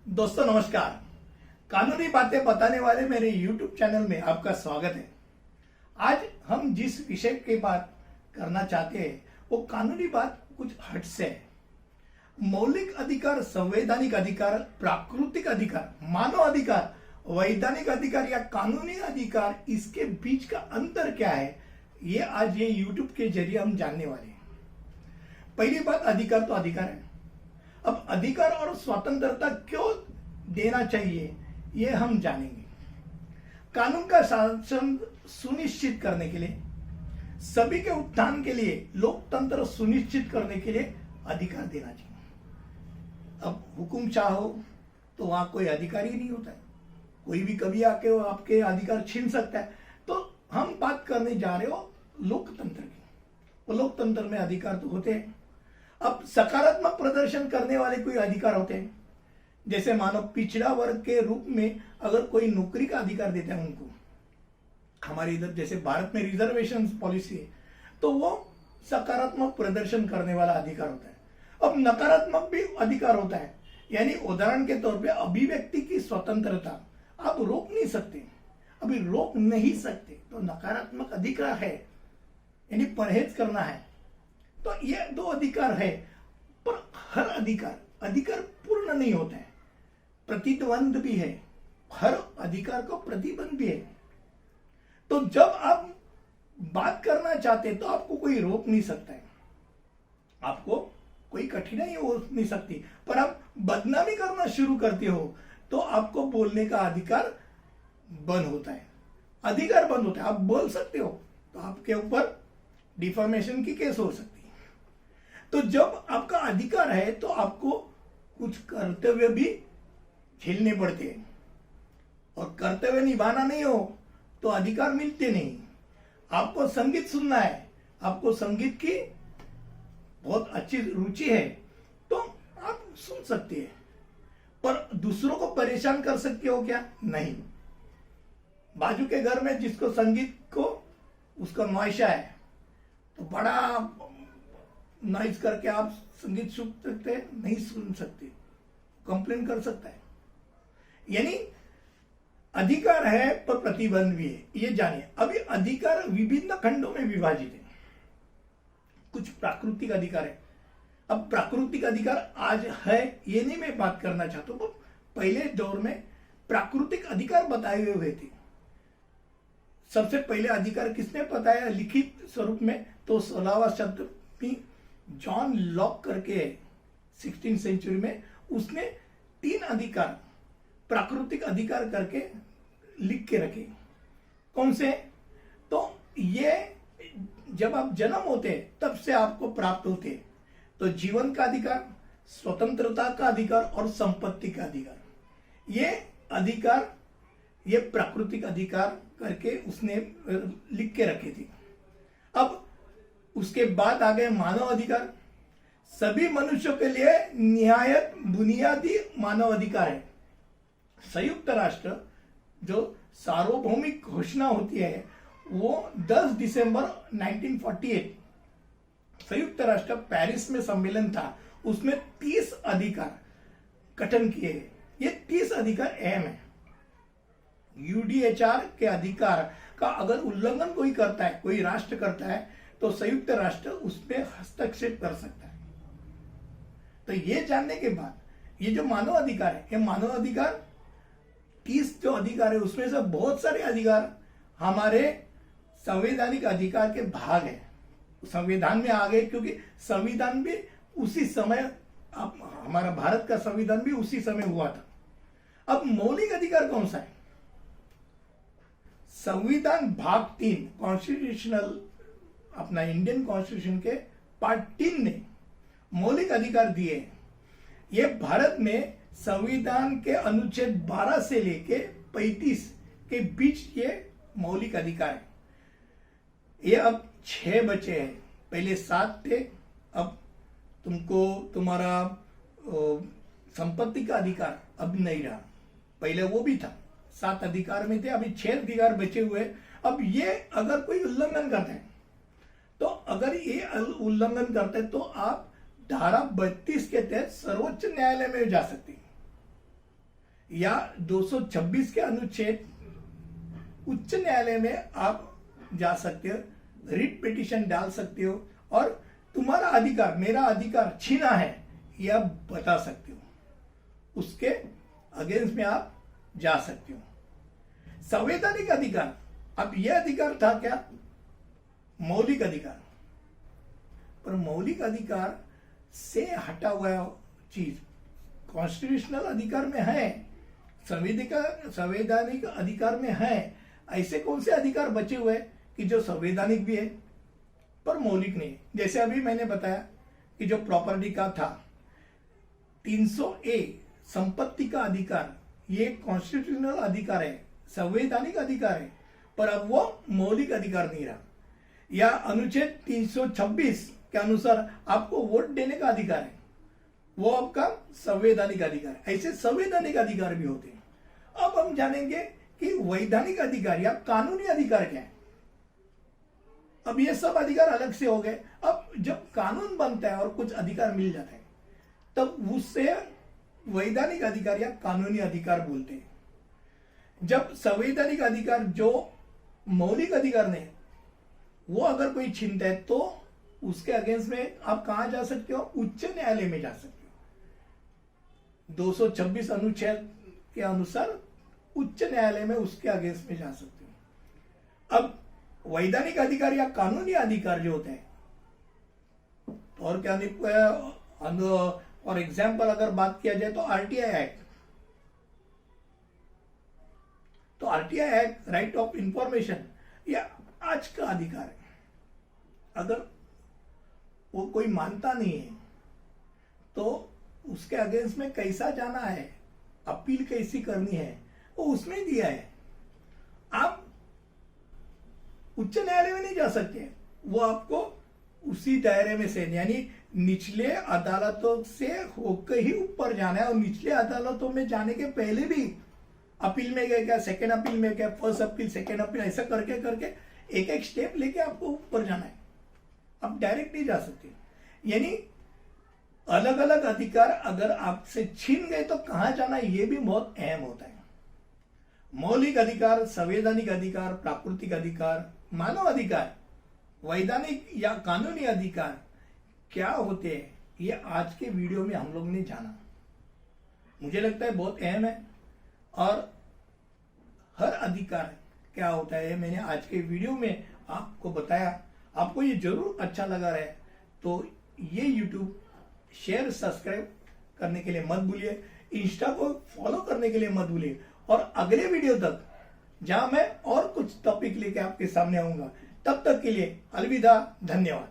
दोस्तों नमस्कार। कानूनी बातें बताने वाले मेरे YouTube चैनल में आपका स्वागत है। आज हम जिस विषय की बात करना चाहते हैं वो कानूनी बात कुछ हट से है। मौलिक अधिकार, संवैधानिक अधिकार, प्राकृतिक अधिकार, मानव अधिकार, वैधानिक अधिकार या कानूनी अधिकार, इसके बीच का अंतर क्या है, ये आज ये YouTube के जरिए हम जानने वाले हैं। पहली बात, अधिकार तो अधिकार है। अब अधिकार और स्वतंत्रता क्यों देना चाहिए ये हम जानेंगे। कानून का शासन सुनिश्चित करने के लिए, सभी के उत्थान के लिए, लोकतंत्र सुनिश्चित करने के लिए अधिकार देना चाहिए। अब हुकुम चाहो तो वहां कोई अधिकार ही नहीं होता है, कोई भी कभी आके वो आपके अधिकार छीन सकता है। तो हम बात करने जा रहे हो लोकतंत्र की। वो लोकतंत्र में अधिकार तो होते हैं। अब सकारात्मक प्रदर्शन करने वाले कोई अधिकार होते हैं, जैसे मानो पिछड़ा वर्ग के रूप में अगर कोई नौकरी का अधिकार देते हैं उनको, हमारे इधर जैसे भारत में रिजर्वेशन पॉलिसी है, तो वो सकारात्मक प्रदर्शन करने वाला अधिकार होता है। अब नकारात्मक भी अधिकार होता है, यानी उदाहरण के तौर पे अभिव्यक्ति की स्वतंत्रता आप रोक नहीं सकते, अभी रोक नहीं सकते, तो नकारात्मक अधिकार है, यानी परहेज करना है। तो ये दो अधिकार है, पर हर अधिकार पूर्ण नहीं होता है, प्रतिद्वंद भी है, हर अधिकार को प्रतिबंध भी है। तो जब आप बात करना चाहते हैं तो आपको कोई रोक नहीं सकता है, आपको कोई कठिनाई हो नहीं सकती, पर आप बदनामी करना शुरू करते हो तो आपको बोलने का अधिकार बंद होता है, अधिकार बंद होता है। आप बोल सकते हो तो आपके ऊपर डिफॉर्मेशन की केस हो सकती है। तो जब आपका अधिकार है तो आपको कुछ कर्तव्य भी झेलने पड़ते हैं, और कर्तव्य निभाना नहीं हो तो अधिकार मिलते नहीं। आपको संगीत सुनना है, आपको संगीत की बहुत अच्छी रुचि है तो आप सुन सकते हैं, पर दूसरों को परेशान कर सकते हो क्या? नहीं। बाजू के घर में जिसको संगीत को उसका नौशा है तो बड़ा नॉइज करके आप संगीत सुन सकते हैं? नहीं सुन सकते, कंप्लेन कर सकता है। यानी अधिकार है पर प्रतिबंध भी है, ये जानिए। अभी अधिकार विभिन्न खंडों में विभाजित है। कुछ प्राकृतिक अधिकार है। अब प्राकृतिक अधिकार आज है ये नहीं मैं बात करना चाहता हूं, पहले दौर में प्राकृतिक अधिकार बताए हुए थे। सबसे पहले अधिकार किसने बताया लिखित स्वरूप में? तो 16वां शताब्दी जॉन लॉक करके 16वीं सेंचुरी में उसने 3 अधिकार प्राकृतिक अधिकार करके लिख के रखे। कौन से? तो ये जब आप जन्म होते हैं तब से आपको प्राप्त होते हैं। तो जीवन का अधिकार, स्वतंत्रता का अधिकार और संपत्ति का अधिकार। ये अधिकार, ये प्राकृतिक अधिकार करके उसने लिख के रखे थे। अब उसके बाद आ गए मानव अधिकार। सभी मनुष्यों के लिए निहायत बुनियादी मानव अधिकार है। संयुक्त राष्ट्र जो सार्वभौमिक घोषणा होती है वो 10 दिसंबर 1948 संयुक्त राष्ट्र पेरिस में सम्मेलन था, उसमें 30 अधिकार गठन किए गए। ये 30 अधिकार अहम है। यूडीएचआर के अधिकार का अगर उल्लंघन कोई करता है, कोई राष्ट्र करता है, तो संयुक्त राष्ट्र उसमें हस्तक्षेप कर सकता है। तो ये जानने के बाद ये जो मानव अधिकार है, ये मानव अधिकार 30 जो अधिकार है उसमें से बहुत सारे अधिकार हमारे संवैधानिक अधिकार के भाग है, संविधान में आ गए, क्योंकि संविधान भी उसी समय, हमारा भारत का संविधान भी उसी समय हुआ था। अब मौलिक अधिकार कौन सा है? संविधान भाग 3 कॉन्स्टिट्यूशनल, अपना इंडियन कॉन्स्टिट्यूशन के पार्ट 3 ने मौलिक अधिकार दिए। ये भारत में संविधान के अनुच्छेद 12 से लेके 35 के बीच ये मौलिक अधिकार है। ये अब 6 बचे हैं, पहले 7 थे। अब तुमको तुम्हारा संपत्ति का अधिकार अब नहीं रहा, पहले वो भी था, 7 अधिकार में थे, अभी 6 अधिकार बचे हुए। अब ये अगर कोई उल्लंघन करते हैं तो अगर ये उल्लंघन करते हैं तो आप धारा 32 के तहत सर्वोच्च न्यायालय में जा सकते हैं। या 226 के अनुच्छेद उच्च न्यायालय में आप जा सकते हो, रिट पिटीशन डाल सकते हो और तुम्हारा अधिकार, मेरा अधिकार छीना है यह बता सकते हो, उसके अगेंस्ट में आप जा सकते हो। संवैधानिक अधिकार, अब यह अधिकार था क्या? मौलिक अधिकार, पर मौलिक अधिकार से हटा हुआ चीज कॉन्स्टिट्यूशनल अधिकार में है, संवैधानिक अधिकार में है। ऐसे कौन से अधिकार बचे हुए कि जो संवैधानिक भी है पर मौलिक नहीं? जैसे अभी मैंने बताया कि जो प्रॉपर्टी का था 300A संपत्ति का अधिकार, ये कॉन्स्टिट्यूशनल अधिकार है, संवैधानिक अधिकार है, पर अब वो मौलिक अधिकार नहीं रहा। या अनुच्छेद 326 के अनुसार आपको वोट देने का अधिकार है, वो आपका संवैधानिक अधिकार है। ऐसे संवैधानिक अधिकार भी होते हैं। अब हम जानेंगे कि वैधानिक अधिकार या कानूनी अधिकार क्या है। अब ये सब अधिकार अलग से हो गए। अब जब कानून बनता है और कुछ अधिकार मिल जाता है तब उससे वैधानिक अधिकार या कानूनी अधिकार बोलते हैं। जब संवैधानिक अधिकार जो मौलिक अधिकार नहीं, वो अगर कोई छीनता है तो उसके अगेंस्ट में आप कहां जा सकते हो? उच्च न्यायालय में जा सकते हो। 226 अनुच्छेद के अनुसार उच्च न्यायालय में उसके अगेंस्ट में जा सकते हो। अब वैधानिक अधिकार या कानूनी अधिकार जो होते हैं, और क्या फॉर एग्जाम्पल अगर बात किया जाए तो आरटीआई एक्ट, तो RTI act right of information या आज का अधिकार है। अगर वो कोई मानता नहीं है तो उसके अगेंस्ट में कैसा जाना है, अपील कैसी करनी है, वो उसमें दिया है। आप उच्च न्यायालय में नहीं जा सकते, वो आपको उसी दायरे में से यानी निचले अदालतों से होकर ही ऊपर जाना है। और निचले अदालतों में जाने के पहले भी अपील में गए क्या, सेकेंड अपील में क्या, फर्स्ट अपील, सेकेंड अपील, ऐसा करके करके एक एक स्टेप लेके आपको ऊपर जाना है। आप डायरेक्ट नहीं जा सकते। यानी अलग अलग अधिकार अगर आपसे छीन गए तो कहां जाना है, ये भी बहुत अहम होता है। मौलिक अधिकार, संवैधानिक अधिकार, प्राकृतिक अधिकार, मानव अधिकार, वैधानिक या कानूनी अधिकार क्या होते हैं, ये आज के वीडियो में हम लोग ने जाना। मुझे लगता है बहुत अहम है और हर अधिकार क्या होता है मैंने आज के वीडियो में आपको बताया। आपको ये जरूर अच्छा लगा रहे तो ये YouTube शेयर सब्सक्राइब करने के लिए मत भूलिए, इंस्टा को फॉलो करने के लिए मत भूलिए। और अगले वीडियो तक जहां मैं और कुछ टॉपिक लेके आपके सामने आऊंगा, तब तक के लिए अलविदा, धन्यवाद।